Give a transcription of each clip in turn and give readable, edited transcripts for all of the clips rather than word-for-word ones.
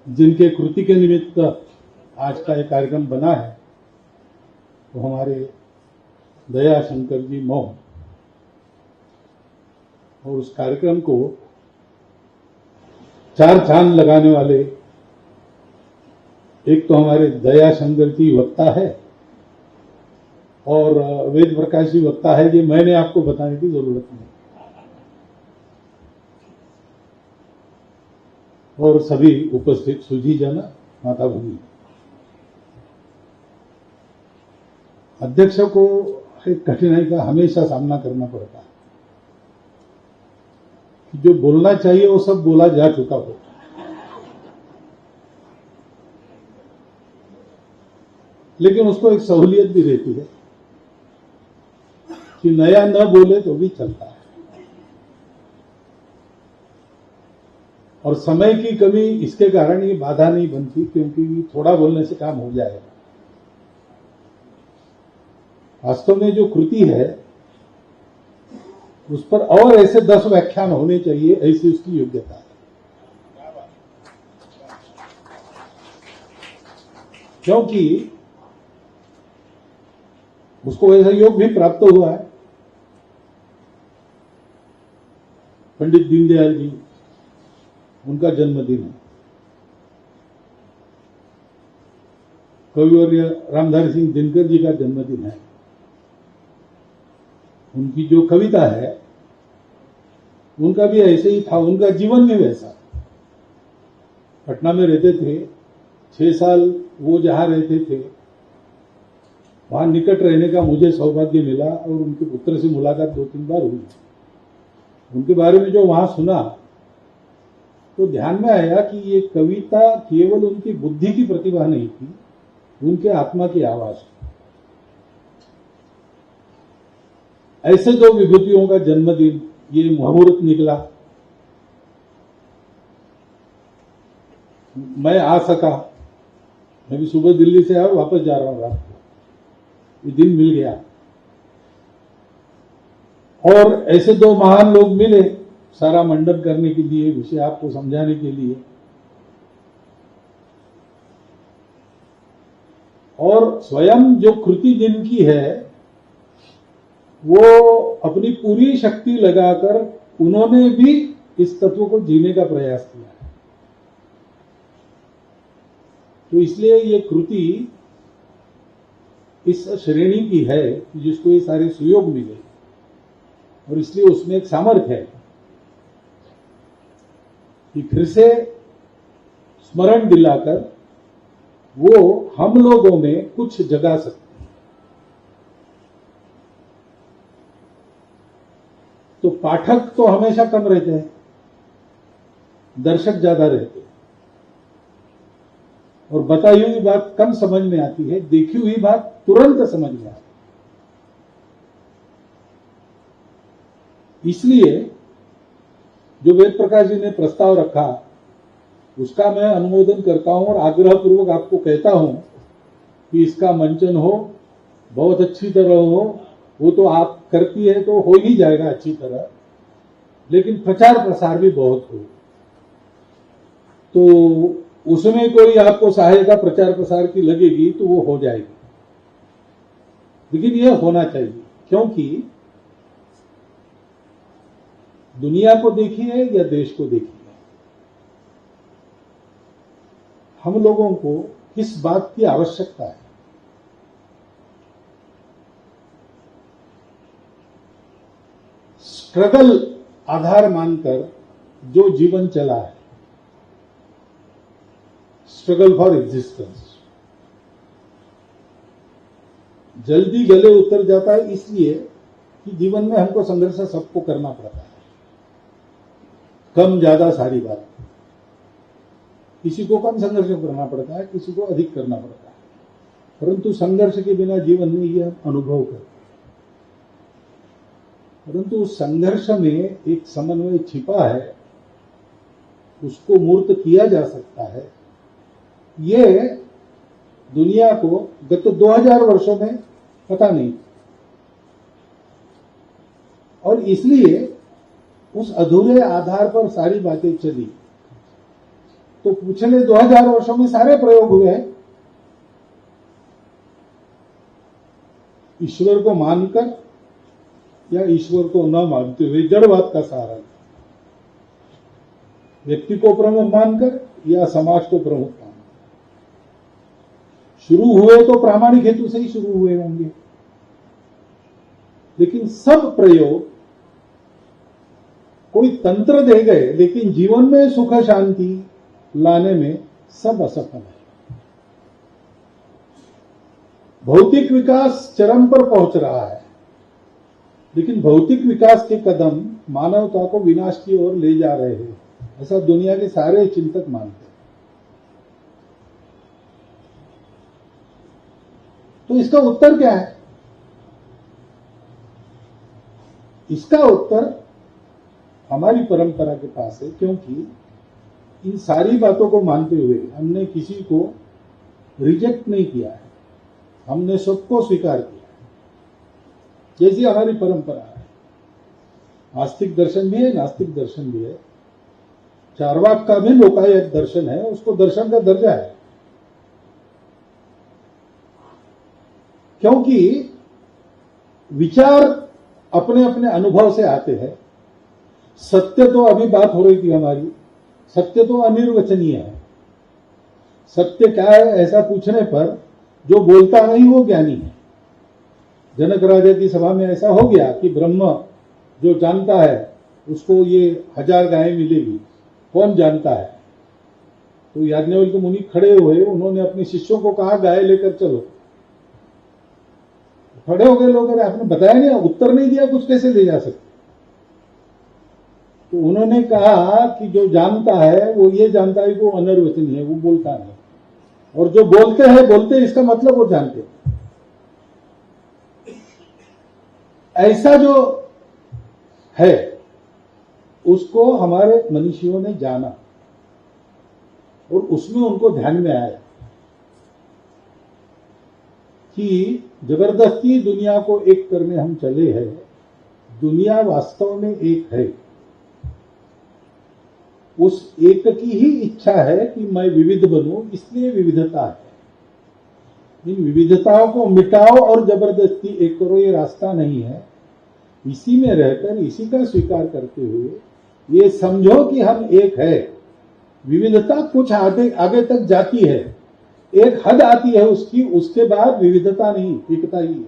जिनके कृति के निमित्त आज का ये कार्यक्रम बना है वो हमारे दया शंकर जी मौर्य। और उस कार्यक्रम को चार चांद लगाने वाले एक तो हमारे दया शंकर जी वक्ता है और वेद प्रकाश जी वक्ता है। ये मैंने आपको बताने की जरूरत नहीं। और सभी उपस्थित सुधीजन, माता भगिनी, अध्यक्ष को एक कठिनाई का हमेशा सामना करना पड़ता है कि जो बोलना चाहिए वो सब बोला जा चुका होता है, लेकिन उसको एक सहूलियत भी रहती है कि नया न बोले तो भी चलता है। और समय की कमी इसके कारण ये बाधा नहीं बनती, क्योंकि थोड़ा बोलने से काम हो जाएगा। वास्तव में जो कृति है उस पर और ऐसे 10 व्याख्यान होने चाहिए, ऐसी उसकी योग्यता है। क्योंकि उसको ऐसा योग भी प्राप्त हुआ है। पंडित दीनदयाल जी, उनका जन्मदिन है। कविवर्य रामधारी सिंह दिनकर जी का जन्मदिन है। उनकी जो कविता है उनका भी ऐसे ही था, उनका जीवन भी वैसा। पटना में रहते थे, 6 साल वो जहां रहते थे वहां निकट रहने का मुझे सौभाग्य मिला और उनके पुत्र से मुलाकात 2-3 बार हुई। उनके बारे में जो वहां सुना तो ध्यान में आया कि ये कविता केवल उनकी बुद्धि की प्रतिभा नहीं थी, उनके आत्मा की आवाज थी। ऐसे 2 विभूतियों का जन्मदिन ये मुहूर्त निकला। मैं आ सका, मैं भी सुबह दिल्ली से आया, वापस जा रहा हूं रात को, ये दिन मिल गया। और ऐसे 2 महान लोग मिले सारा मंडन करने के लिए, विषय आपको समझाने के लिए। और स्वयं जो कृति जिनकी है वो अपनी पूरी शक्ति लगाकर उन्होंने भी इस तत्व को जीने का प्रयास किया है। तो इसलिए ये कृति इस श्रेणी की है जिसको ये सारे सुयोग मिले, और इसलिए उसमें एक सामर्थ्य है कि फिर से स्मरण दिलाकर वो हम लोगों में कुछ जगा सकते हैं। तो पाठक तो हमेशा कम रहते हैं, दर्शक ज्यादा रहते हैं। और बताई हुई बात कम समझ में आती है, देखी हुई बात तुरंत समझ में आती है। इसलिए जो वेद प्रकाश जी ने प्रस्ताव रखा उसका मैं अनुमोदन करता हूं और आग्रहपूर्वक आपको कहता हूं कि इसका मंचन हो, बहुत अच्छी तरह हो। वो तो आप करती है तो हो ही जाएगा अच्छी तरह, लेकिन प्रचार प्रसार भी बहुत हो। तो उसमें कोई आपको सहायता प्रचार प्रसार की लगेगी तो वो हो जाएगी, लेकिन ये होना चाहिए। क्योंकि दुनिया को देखिए या देश को देखिए, हम लोगों को किस बात की आवश्यकता है? स्ट्रगल आधार मानकर जो जीवन चला है, स्ट्रगल फॉर एग्जिस्टेंस, जल्दी गले उतर जाता है इसलिए कि जीवन में हमको संघर्ष सबको करना पड़ता है। कम ज्यादा सारी बात, किसी को कम संघर्ष करना पड़ता है, किसी को अधिक करना पड़ता है, परंतु संघर्ष के बिना जीवन में यह अनुभव करते हैं। परंतु उस संघर्ष में एक समन्वय छिपा है, उसको मूर्त किया जा सकता है। ये दुनिया को गत 2000 वर्षों में पता नहीं, और इसलिए उस अधूरे आधार पर सारी बातें चली। तो पिछले 2000 वर्षों में सारे प्रयोग हुए हैं। ईश्वर को मानकर या ईश्वर को न मानते हुए जड़वाद का सहारा लिया, व्यक्ति को प्रमुख मानकर या समाज को प्रमुख मानकर। शुरू हुए तो प्रामाणिक हेतु से ही शुरू हुए होंगे, लेकिन सब प्रयोग कोई तंत्र दे गए, लेकिन जीवन में सुख शांति लाने में सब असफल है। भौतिक विकास चरम पर पहुंच रहा है, लेकिन भौतिक विकास के कदम मानवता को विनाश की ओर ले जा रहे हैं, ऐसा दुनिया के सारे चिंतक मानते हैं। तो इसका उत्तर क्या है? इसका उत्तर हमारी परंपरा के पास है, क्योंकि इन सारी बातों को मानते हुए हमने किसी को रिजेक्ट नहीं किया है, हमने सबको स्वीकार किया है, जैसी हमारी परंपरा है। आस्तिक दर्शन भी है, नास्तिक दर्शन भी है, चार्वाक का भी लोकायत दर्शन है, उसको दर्शन का दर्जा है, क्योंकि विचार अपने अपने अनुभव से आते हैं। सत्य तो अभी बात हो रही थी हमारी, सत्य तो अनिर्वचनीय है। सत्य क्या है ऐसा पूछने पर जो बोलता नहीं वो ज्ञानी है। जनक राजा की सभा में ऐसा हो गया कि ब्रह्म जो जानता है उसको ये 1000 गायें मिलेगी, कौन जानता है? तो याज्ञवल्क्य मुनि खड़े हुए, उन्होंने अपने शिष्यों को कहा गाय लेकर चलो। खड़े हो गए लोग, अरे आपने बताया नहीं, उत्तर नहीं दिया, कुछ कैसे ले जा सकते? तो उन्होंने कहा कि जो जानता है वो ये जानता है कि वो अनिर्वचनीय है, वो बोलता नहीं, और जो बोलते हैं इसका मतलब वो जानते हैं। ऐसा जो है उसको हमारे मनीषियों ने जाना और उसमें उनको ध्यान में आया कि जबरदस्ती दुनिया को एक करने हम चले हैं, दुनिया वास्तव में एक है। उस एक की ही इच्छा है कि मैं विविध बनूं, इसलिए विविधता है। इन विविधताओं को मिटाओ और जबरदस्ती एक करो, ये रास्ता नहीं है। इसी में रहकर, इसी का स्वीकार करते हुए ये समझो कि हम एक है। विविधता कुछ आगे तक जाती है, एक हद आती है उसकी, उसके बाद विविधता नहीं, एकता ही है,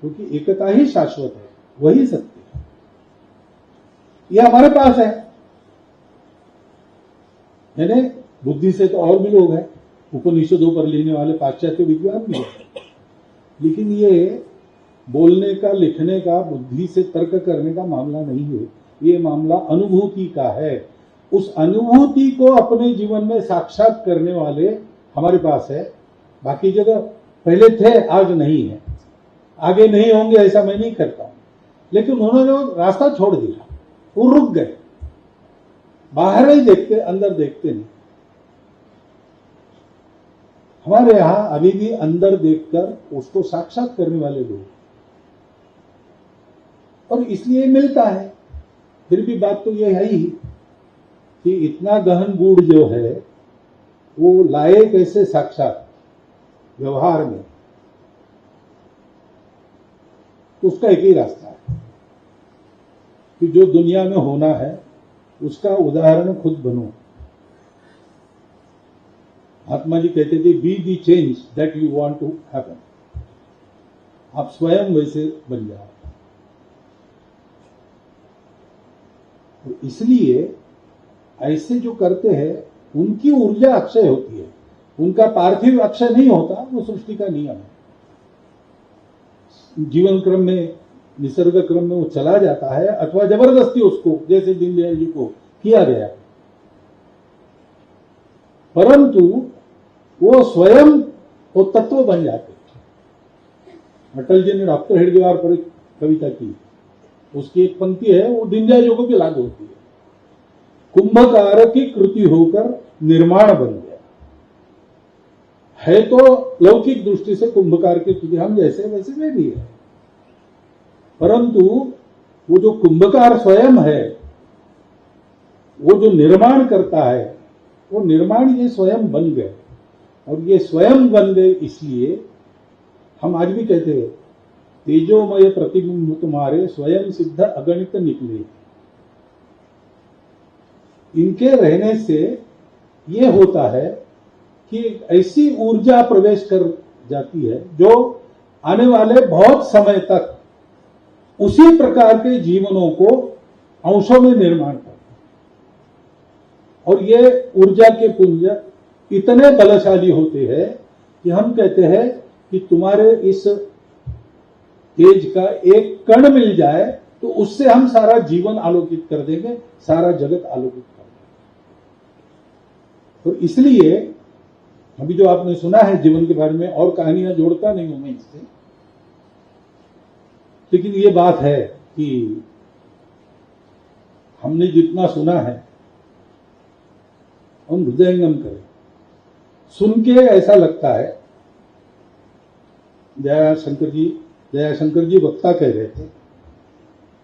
क्योंकि एकता ही शाश्वत है, वही सत्य है। ये हमारे पास है, यानी बुद्धि से तो और भी लोग हैं, उपनिषदों पर लेने वाले पाश्चात्य विद्वान भी हैं, लेकिन ये बोलने का, लिखने का, बुद्धि से तर्क करने का मामला नहीं है, ये मामला अनुभूति का है। उस अनुभूति को अपने जीवन में साक्षात करने वाले हमारे पास है। बाकी जगह पहले थे, आज नहीं है, आगे नहीं होंगे ऐसा मैं नहीं करता हूं, लेकिन उन्होंने रास्ता छोड़ दिया, वो रुक गए, बाहर ही देखते, अंदर देखते नहीं। हमारे यहां अभी भी अंदर देखकर उसको साक्षात करने वाले लोग, और इसलिए मिलता है। फिर भी बात तो ये है ही कि इतना गहन गूढ़ जो है वो लाए कैसे साक्षात व्यवहार में, तो उसका एक ही रास्ता है कि जो दुनिया में होना है उसका उदाहरण खुद बनो। महात्मा जी कहते थे, be the change that you want to happen. आप स्वयं वैसे बन जाओ। तो इसलिए ऐसे जो करते हैं उनकी ऊर्जा अक्षय होती है, उनका पार्थिव अक्षय नहीं होता, वो सृष्टि का नियम है। जीवन क्रम में, निसर्ग क्रम में वो चला जाता है, अथवा जबरदस्ती उसको, जैसे दीनदयाल जी को किया गया, परंतु वो स्वयं वो तत्व बन जाते। अटल जी ने डॉक्टर हेडगेवार पर एक कविता की, उसकी एक पंक्ति है, वो दीनदयाल जी को भी लागू होती है। कुंभकार की कृति होकर निर्माण बन गया है, तो लौकिक दृष्टि से कुंभकार की कृति हम जैसे वैसे में भी है, परंतु वो जो कुंभकार स्वयं है, वो जो निर्माण करता है, वो निर्माण ये स्वयं बन गए, और ये स्वयं बन गए इसलिए हम आज भी कहते हैं तेजोमय प्रतिबिंब तुम्हारे स्वयं सिद्ध अगणित निकले। इनके रहने से ये होता है कि ऐसी ऊर्जा प्रवेश कर जाती है जो आने वाले बहुत समय तक उसी प्रकार के जीवनों को अंशों में निर्माण करता है। और ये ऊर्जा के पुंज इतने बलशाली होते हैं कि हम कहते हैं कि तुम्हारे इस तेज का एक कण मिल जाए तो उससे हम सारा जीवन आलोकित कर देंगे, सारा जगत आलोकित कर देंगे। तो इसलिए अभी जो आपने सुना है जीवन के बारे में, और कहानियां जोड़ता नहीं हूं मैं इससे, लेकिन ये बात है कि हमने जितना सुना है हम हृदयंगम करें। सुन के ऐसा लगता है, दयाशंकर जी वक्ता कह रहे थे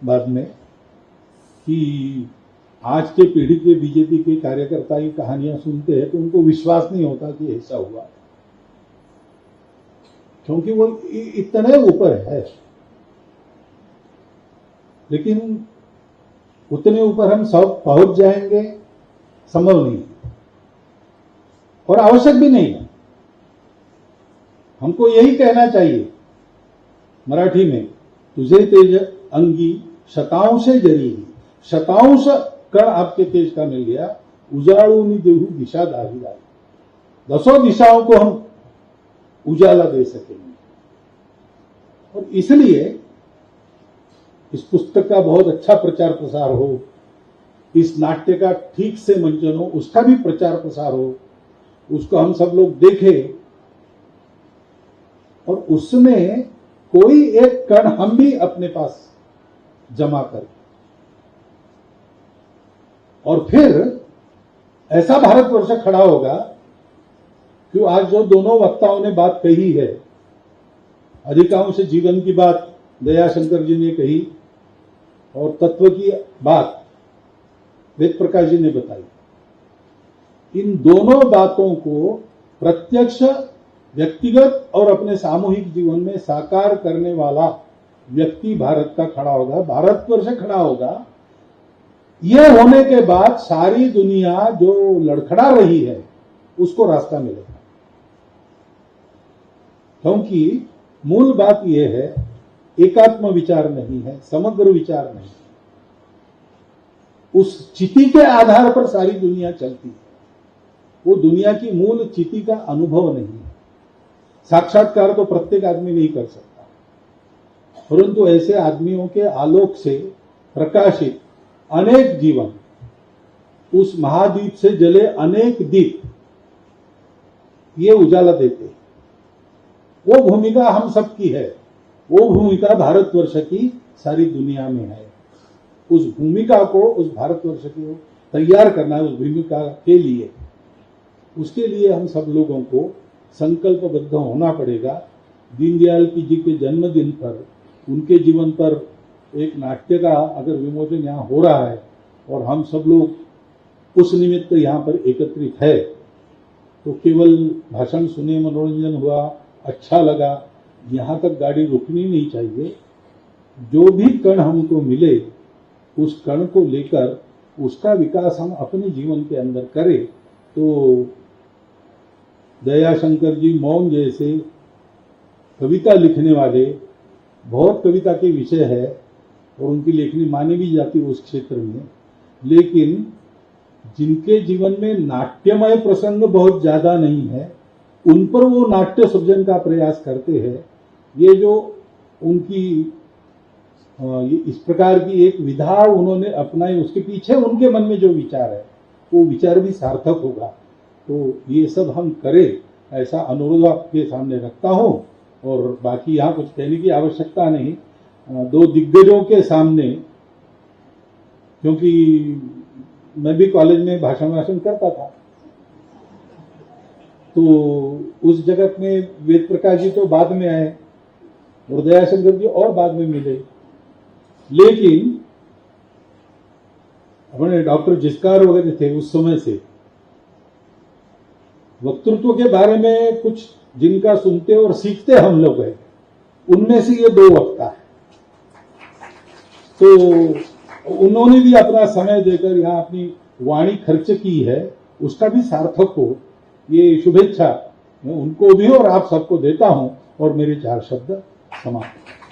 बाद में कि आज के पीढ़ी के बीजेपी के कार्यकर्ता की कहानियां सुनते हैं तो उनको विश्वास नहीं होता कि ऐसा हुआ, क्योंकि वो इतने ऊपर है। लेकिन उतने ऊपर हम सब पहुंच जाएंगे संभव नहीं और आवश्यक भी नहीं है। हमको यही कहना चाहिए मराठी में, तुझे तेज अंगी शतांश जरी, शतांश कण आपके तेज का मिल गया, उजाड़ूनी देहू दिशा दाही दाही, 10 दिशाओं को हम उजाला दे सकेंगे। और इसलिए इस पुस्तक का बहुत अच्छा प्रचार प्रसार हो, इस नाट्य का ठीक से मंचन हो, उसका भी प्रचार प्रसार हो, उसको हम सब लोग देखें और उसमें कोई एक कण हम भी अपने पास जमा करें। और फिर ऐसा भारतवर्ष खड़ा होगा कि आज जो दोनों वक्ताओं ने बात कही है, अधिकांश जीवन की बात दयाशंकर जी ने कही और तत्व की बात वेद प्रकाश जी ने बताई, इन दोनों बातों को प्रत्यक्ष व्यक्तिगत और अपने सामूहिक जीवन में साकार करने वाला व्यक्ति भारत का खड़ा होगा, भारतवर्ष खड़ा होगा। यह होने के बाद सारी दुनिया जो लड़खड़ा रही है उसको रास्ता मिलेगा, क्योंकि मूल बात यह है एकात्म विचार नहीं है, समग्र विचार नहीं। उस चिति के आधार पर सारी दुनिया चलती है, वो दुनिया की मूल चिति का अनुभव नहीं है। साक्षात्कार तो प्रत्येक आदमी नहीं कर सकता, परंतु ऐसे आदमियों के आलोक से प्रकाशित अनेक जीवन, उस महादीप से जले अनेक दीप, ये उजाला देते। वो भूमिका हम सबकी है, वो भूमिका भारतवर्ष की सारी दुनिया में है। उस भूमिका को, उस भारतवर्ष को तैयार करना है, उस भूमिका के लिए, उसके लिए हम सब लोगों को संकल्पबद्ध होना पड़ेगा। दीनदयाल जी के जन्मदिन पर, उनके जीवन पर एक नाट्य का अगर विमोचन यहाँ हो रहा है और हम सब लोग उस निमित्त यहाँ पर एकत्रित है, तो केवल भाषण सुने, मनोरंजन हुआ, अच्छा लगा, यहाँ तक गाड़ी रुकनी नहीं चाहिए। जो भी कण हमको मिले उस कण को लेकर उसका विकास हम अपने जीवन के अंदर करें। तो दयाशंकर जी मौन जैसे कविता लिखने वाले, बहुत कविता के विषय है और उनकी लेखनी मानी भी जाती है उस क्षेत्र में, लेकिन जिनके जीवन में नाट्यमय प्रसंग बहुत ज्यादा नहीं है, उन पर वो नाट्य सृजन का प्रयास करते हैं। ये जो उनकी इस प्रकार की एक विधा उन्होंने अपनाई, उसके पीछे उनके मन में जो विचार है वो विचार भी सार्थक होगा। तो ये सब हम करें, ऐसा अनुरोध आपके सामने रखता हूं। और बाकी यहाँ कुछ कहने की आवश्यकता नहीं, दो दिग्गजों के सामने, क्योंकि मैं भी कॉलेज में भाषण करता था, तो उस जगत में वेद प्रकाश जी तो बाद में आए और दयाशंकर जी और बाद में मिले, लेकिन अपने डॉक्टर जिस्कार वगैरह थे उस समय से, वक्तृत्व के बारे में कुछ जिनका सुनते और सीखते हम लोग हैं, उनमें से ये दो वक्ता है। तो उन्होंने भी अपना समय देकर यहाँ अपनी वाणी खर्च की है, उसका भी सार्थक हो, ये शुभेच्छा मैं उनको भी और आप सबको देता हूं और मेरे 4 शब्द समाप्त।